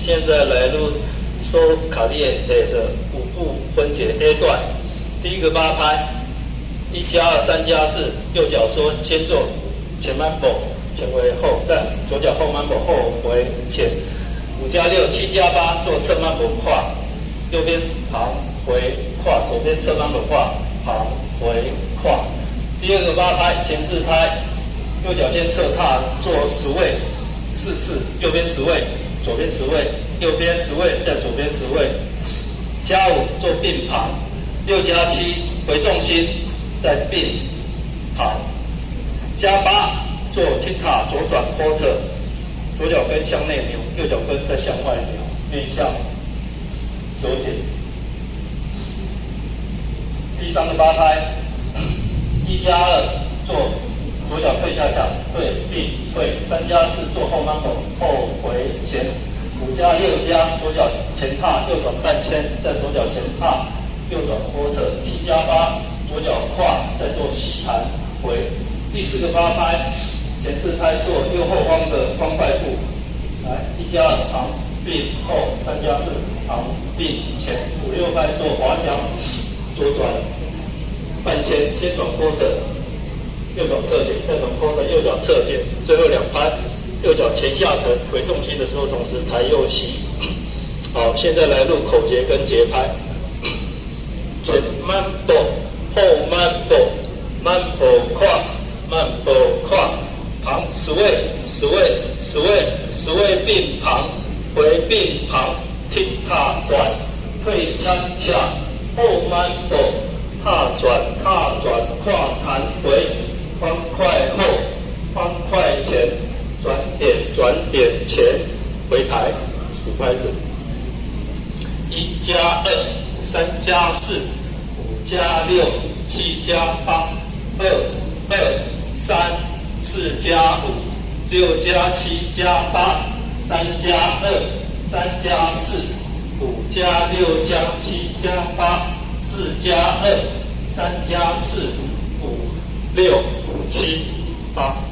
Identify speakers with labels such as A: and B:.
A: 现在来录收卡列 A 的5步分解 A 段。第一个8拍，1+2、3+4，右脚说先做前 mambo， 前回后站，左脚后 mambo 后回前。5+6、7+8，做侧 mambo 跨，右边旁回跨，左边侧 mambo 跨，旁回跨。第二个8拍，前4拍，右脚先侧踏，做10位，4次，右边10位，左边10位，右边10位，再左边10位。+5做并旁，6+7回重心，再并旁。+8做踢踏左转 quarter， 左脚跟向内扭，右脚跟再向外扭，面向左点。第三个8拍，1+2做左脚退下脚，退并退；3+4做后 mambo 后回前；5+6+左脚前踏，右转半圈，再左脚前踏，右转 quarter；7+8左脚跨，再做弹回。第四个8拍，前4拍做右后方的方块步，来1+2旁并后，3+4旁并前；5、6拍做滑翔，左转半圈，先转 quarter。右脚侧点，再转 quarter， 右脚侧点，最后2拍，右脚前下沉，回重心的时候同时抬右膝。好，现在来录口节跟节拍。前 mambo， 后 mambo，mambo 跨 ，mambo 跨，旁10位，10位，10位，10位并旁，回并旁，踢踏转，退3下，后 mambo， 踏转，跨弹回。方块后，方块前，转点前，回抬，5拍子。1+2、3+4、5+6、7+8、2、3、4+5、6+7+8、3+2、3+4、5+6+7+8、4+2、3+4、5、6、7、8。